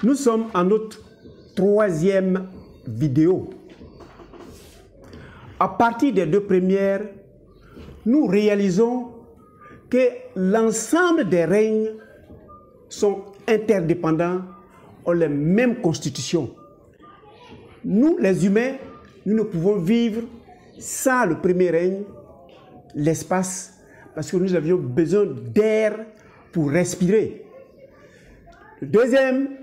Nous sommes en notre troisième vidéo. À partir des deux premières, nous réalisons que l'ensemble des règnes sont interdépendants, ont les mêmes constitutions. Nous, les humains, nous ne pouvons vivre sans le premier règne, l'espace, parce que nous avions besoin d'air pour respirer. Le deuxième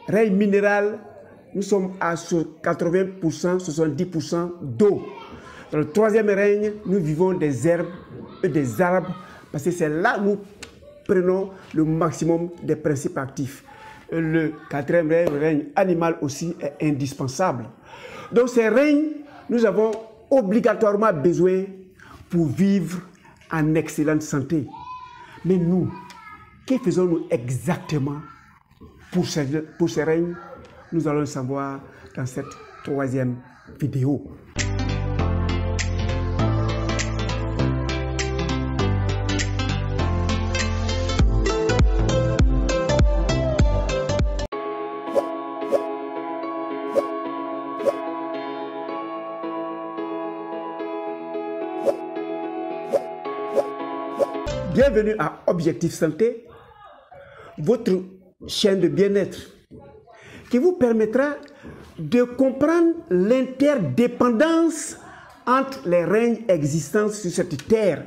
règne minéral, nous sommes à 80%, 70% d'eau. Dans le troisième règne, nous vivons des herbes et des arbres, parce que c'est là que nous prenons le maximum des principes actifs. Le quatrième règne, le règne animal aussi, est indispensable. Donc ces règnes, nous avons obligatoirement besoin pour vivre en excellente santé. Mais nous, que faisons-nous exactement pour ces règnes? Nous allons le savoir dans cette troisième vidéo. Bienvenue à Objectif Santé, votre chaîne de bien-être qui vous permettra de comprendre l'interdépendance entre les règnes existants sur cette terre.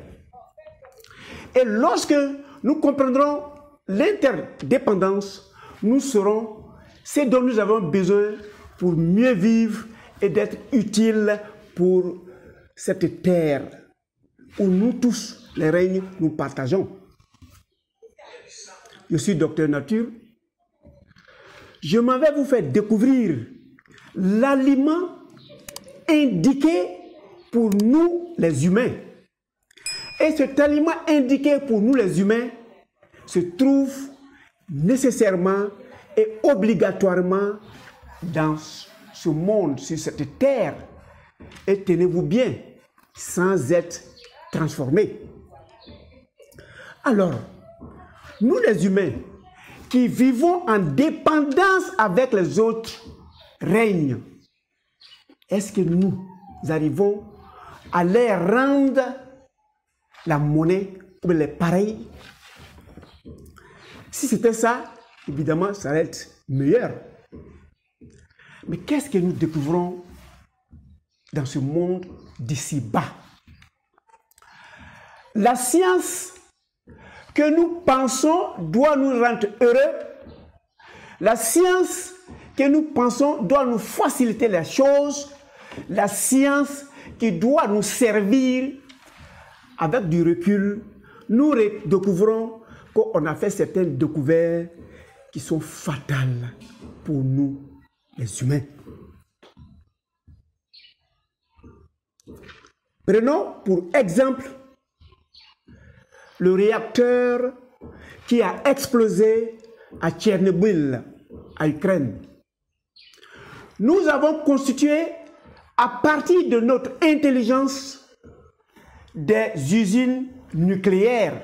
Et lorsque nous comprendrons l'interdépendance, nous saurons ce dont nous avons besoin pour mieux vivre et d'être utiles pour cette terre où nous tous, les règnes, nous partageons. Je suis Docteur Nature. Je m'en vais vous faire découvrir l'aliment indiqué pour nous les humains. Et cet aliment indiqué pour nous les humains se trouve nécessairement et obligatoirement dans ce monde, sur cette terre. Et tenez-vous bien, sans être transformé. Alors, nous les humains, qui vivons en dépendance avec les autres règnes, est-ce que nous arrivons à les rendre la monnaie ou les pareils? Si c'était ça, évidemment, ça va être meilleur. Mais qu'est-ce que nous découvrons dans ce monde d'ici-bas? La science que nous pensons doit nous rendre heureux. La science que nous pensons doit nous faciliter les choses. La science qui doit nous servir avec du recul. Nous découvrons qu'on a fait certaines découvertes qui sont fatales pour nous, les humains. Prenons pour exemple le réacteur qui a explosé à Tchernobyl, en Ukraine. Nous avons constitué, à partir de notre intelligence, des usines nucléaires.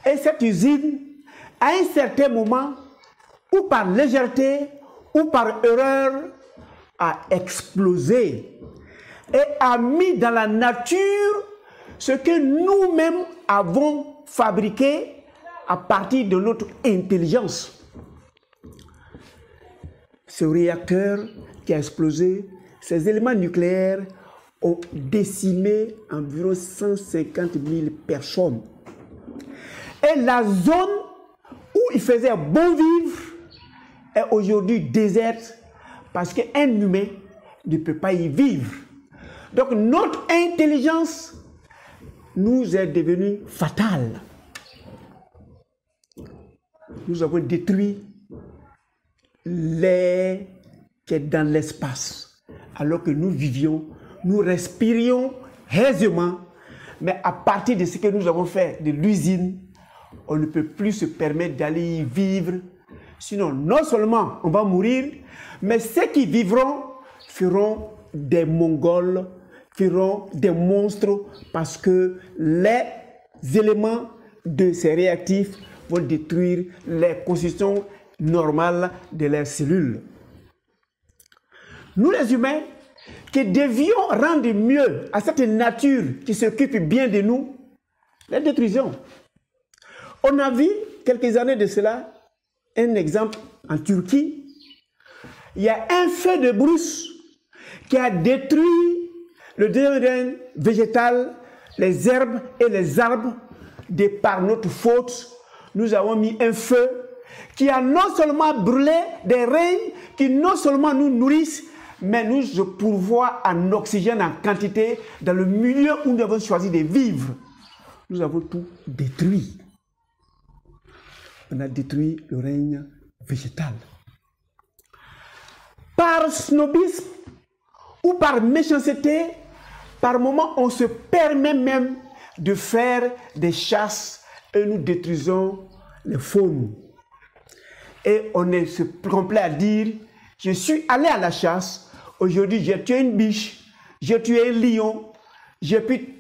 Et cette usine, à un certain moment, ou par légèreté, ou par erreur, a explosé et a mis dans la nature ce que nous-mêmes avons fabriqué à partir de notre intelligence. Ce réacteur qui a explosé, ces éléments nucléaires ont décimé environ 150 000 personnes. Et la zone où il faisait bon vivre est aujourd'hui déserte parce qu'un humain ne peut pas y vivre. Donc notre intelligence nous est devenue fatale. Nous avons détruit l'air qui est dans l'espace, alors que nous vivions, nous respirions aisément, mais à partir de ce que nous avons fait de l'usine, on ne peut plus se permettre d'aller y vivre. Sinon, non seulement on va mourir, mais ceux qui vivront feront des Mongols, feront des monstres, parce que les éléments de ces réactifs vont détruire les constitutions normale de leurs cellules. Nous les humains, qui devions rendre mieux à cette nature qui s'occupe bien de nous, les détruisons. On a vu quelques années de cela un exemple en Turquie. Il y a un feu de brousse qui a détruit le domaine végétal, les herbes et les arbres. De par notre faute, nous avons mis un feu qui a non seulement brûlé des règnes qui non seulement nous nourrissent, mais nous pourvoient en oxygène en quantité dans le milieu où nous avons choisi de vivre. Nous avons tout détruit. On a détruit le règne végétal. Par snobisme ou par méchanceté, par moment, on se permet même de faire des chasses et nous détruisons les faunes. Et on se complaît à dire, je suis allé à la chasse, aujourd'hui j'ai tué une biche, j'ai tué un lion, j'ai pu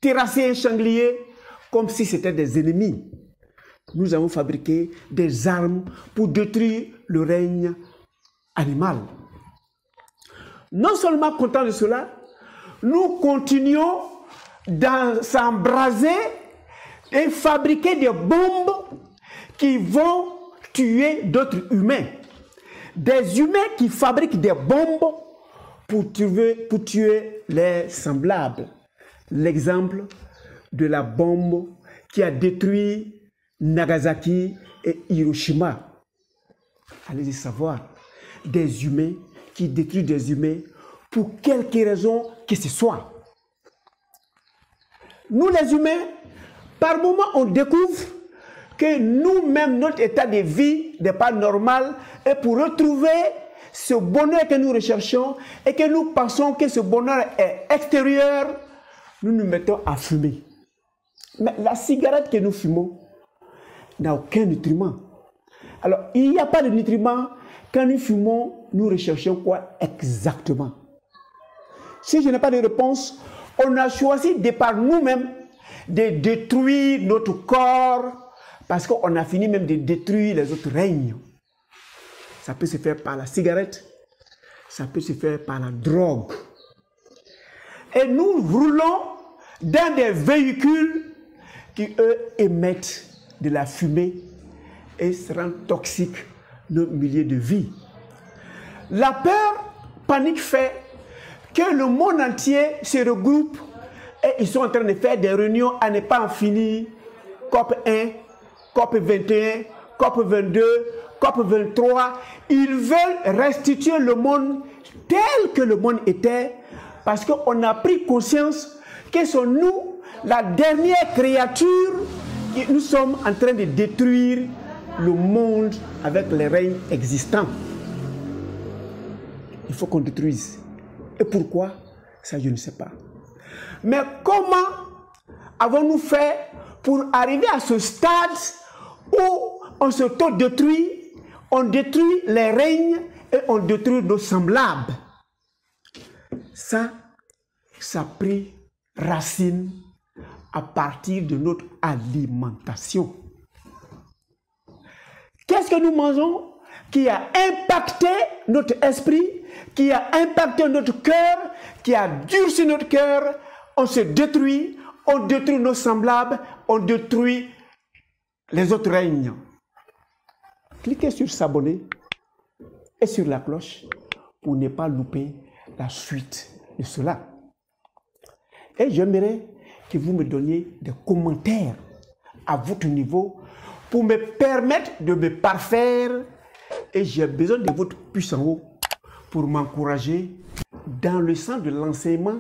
terrasser un sanglier, comme si c'était des ennemis. Nous avons fabriqué des armes pour détruire le règne animal. Non seulement contents de cela, nous continuons à s'embraser et fabriquer des bombes qui vont tuer d'autres humains. Des humains qui fabriquent des bombes pour tuer les semblables. L'exemple de la bombe qui a détruit Nagasaki et Hiroshima. Allez-y savoir, des humains qui détruisent des humains pour quelque raison que ce soit. Nous les humains, par moments, on découvre que nous-mêmes, notre état de vie n'est pas normal et pour retrouver ce bonheur que nous recherchons et que nous pensons que ce bonheur est extérieur, nous nous mettons à fumer. Mais la cigarette que nous fumons n'a aucun nutriment. Alors, il n'y a pas de nutriments. Quand nous fumons, nous recherchons quoi exactement? Si je n'ai pas de réponse, on a choisi de par nous-mêmes de détruire notre corps parce qu'on a fini même de détruire les autres règnes. Ça peut se faire par la cigarette, ça peut se faire par la drogue. Et nous roulons dans des véhicules qui, eux, émettent de la fumée et se rendent toxiques nos milieux de vie. La peur panique fait que le monde entier se regroupe et ils sont en train de faire des réunions à ne pas en finir. COP 1, COP 21, COP 22, COP 23. Ils veulent restituer le monde tel que le monde était parce qu'on a pris conscience que c'est nous, la dernière créature, que nous sommes en train de détruire le monde avec les règnes existants. Il faut qu'on détruise. Et pourquoi? Ça, je ne sais pas. Mais comment avons-nous fait pour arriver à ce stade où on s'auto-détruit, on détruit les règnes et on détruit nos semblables? Ça a pris racine à partir de notre alimentation. Qu'est-ce que nous mangeons qui a impacté notre esprit, qui a impacté notre cœur, qui a durci notre cœur? On se détruit, on détruit nos semblables, on détruit les autres règnes. Cliquez sur s'abonner et sur la cloche pour ne pas louper la suite de cela. Et j'aimerais que vous me donniez des commentaires à votre niveau pour me permettre de me parfaire. Et j'ai besoin de votre pouce en haut pour m'encourager dans le sens de l'enseignement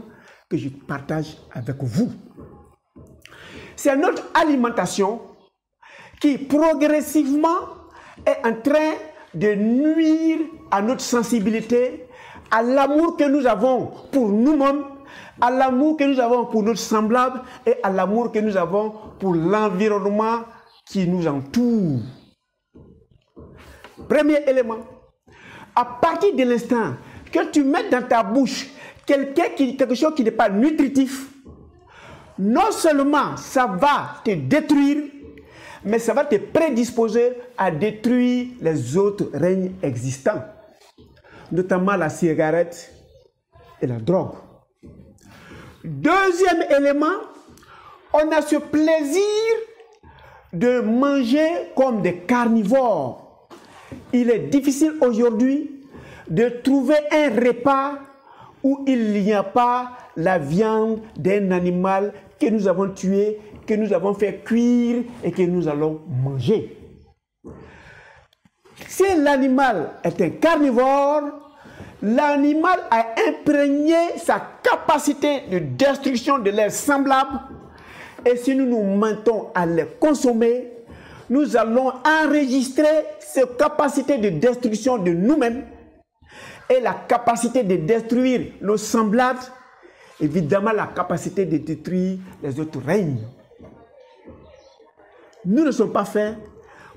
que je partage avec vous. C'est notre alimentation qui progressivement est en train de nuire à notre sensibilité, à l'amour que nous avons pour nous-mêmes, à l'amour que nous avons pour notre semblable et à l'amour que nous avons pour l'environnement qui nous entoure. Premier élément, à partir de l'instant que tu mets dans ta bouche quelque chose qui n'est pas nutritif, non seulement ça va te détruire, mais ça va te prédisposer à détruire les autres règnes existants, notamment la cigarette et la drogue. Deuxième élément, on a ce plaisir de manger comme des carnivores. Il est difficile aujourd'hui de trouver un repas où il n'y a pas la viande d'un animal que nous avons tué, que nous avons fait cuire et que nous allons manger. Si l'animal est un carnivore, l'animal a imprégné sa capacité de destruction de leurs semblables, et si nous nous mentons à les consommer, nous allons enregistrer cette capacité de destruction de nous-mêmes et la capacité de détruire nos semblables, évidemment la capacité de détruire les autres règnes. Nous ne sommes pas faits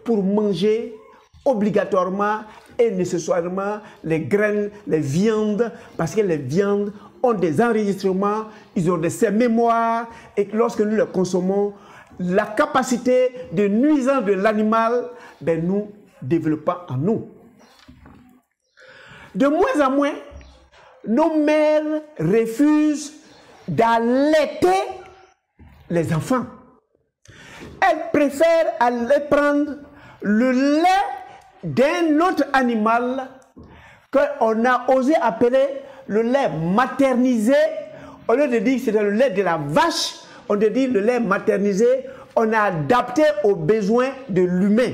pour manger obligatoirement et nécessairement les graines, les viandes, parce que les viandes ont des enregistrements, ils ont des mémoires, et lorsque nous les consommons, la capacité de nuisance de l'animal, nous développons en nous. De moins en moins, nos mères refusent d'allaiter les enfants. Elles préfèrent aller prendre le lait d'un autre animal qu'on a osé appeler le lait maternisé. Au lieu de dire que c'est le lait de la vache, on dit le lait maternisé, on a adapté aux besoins de l'humain.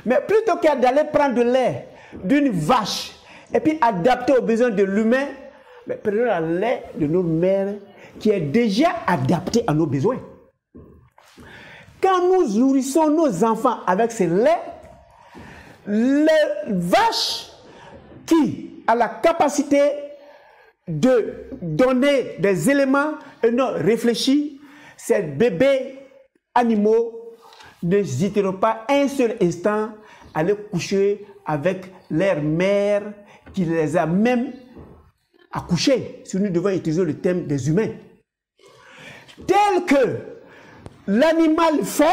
Mais plutôt que d'aller prendre le lait d'une vache et puis adapter aux besoins de l'humain, prenons le lait de notre mère qui est déjà adapté à nos besoins. Quand nous nourrissons nos enfants avec ce lait, les vaches qui a la capacité de donner des éléments et non réfléchis, ces bébés animaux n'hésiteront pas un seul instant à aller coucher avec leur mère qui les a même accouchés, si nous devons utiliser le terme des humains. Tel que l'animal fait,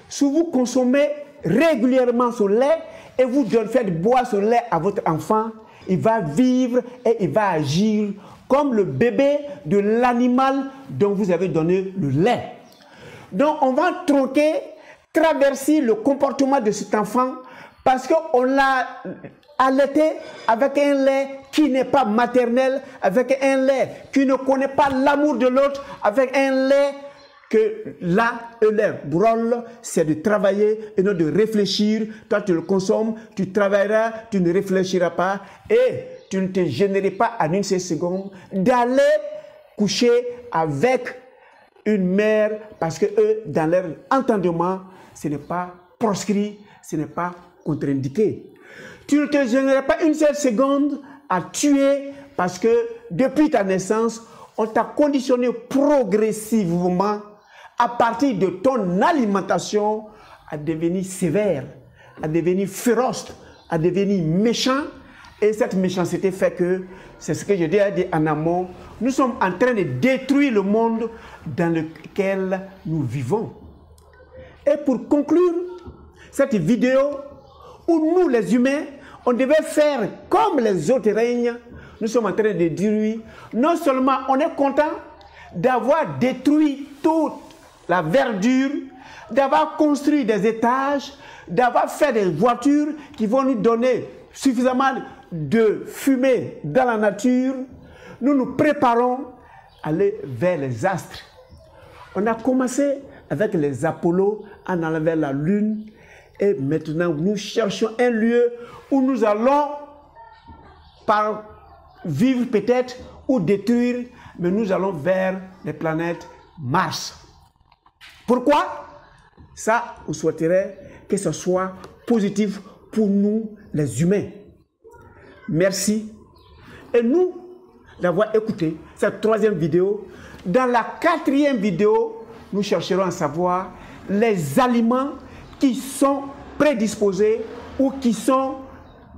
si vous consommez régulièrement ce lait et vous faites boire ce lait à votre enfant, il va vivre et il va agir comme le bébé de l'animal dont vous avez donné le lait. Donc on va traverser le comportement de cet enfant parce qu'on l'a allaité avec un lait qui n'est pas maternel, avec un lait qui ne connaît pas l'amour de l'autre, avec un lait que là, leur rôle, c'est de travailler et non de réfléchir. Toi, tu le consommes, tu travailleras, tu ne réfléchiras pas et tu ne te gênerais pas en une seule seconde d'aller coucher avec une mère parce que eux, dans leur entendement, ce n'est pas proscrit, ce n'est pas contre-indiqué. Tu ne te gênerais pas une seule seconde à tuer parce que depuis ta naissance, on t'a conditionné progressivement à partir de ton alimentation à devenir sévère, à devenir féroce, à devenir méchant. Et cette méchanceté fait que, c'est ce que je dis en amont, nous sommes en train de détruire le monde dans lequel nous vivons. Et pour conclure cette vidéo, où nous les humains, on devait faire comme les autres règnes, nous sommes en train de détruire. Non seulement on est content d'avoir détruit toute la verdure, d'avoir construit des étages, d'avoir fait des voitures qui vont nous donner suffisamment de fumée dans la nature, nous nous préparons à aller vers les astres. On a commencé avec les Apollo en allant vers la Lune et maintenant nous cherchons un lieu où nous allons vivre peut-être ou détruire, mais nous allons vers les planètes Mars. Pourquoi? Ça, on souhaiterait que ce soit positif pour nous, les humains. Merci. Et nous, d'avoir écouté cette troisième vidéo. Dans la quatrième vidéo, nous chercherons à savoir les aliments qui sont prédisposés ou qui sont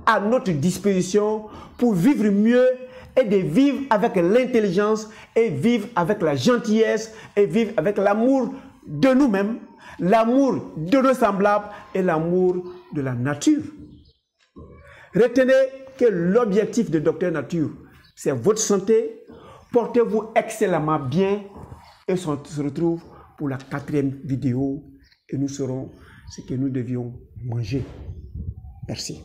à notre disposition pour vivre mieux et de vivre avec l'intelligence et vivre avec la gentillesse et vivre avec l'amour de nous-mêmes l'amour de nos semblables et l'amour de la nature. Retenez que l'objectif de Docteur Nature, c'est votre santé. Portez-vous excellemment bien et on se retrouve pour la 4e vidéo et nous saurons ce que nous devions manger. Merci.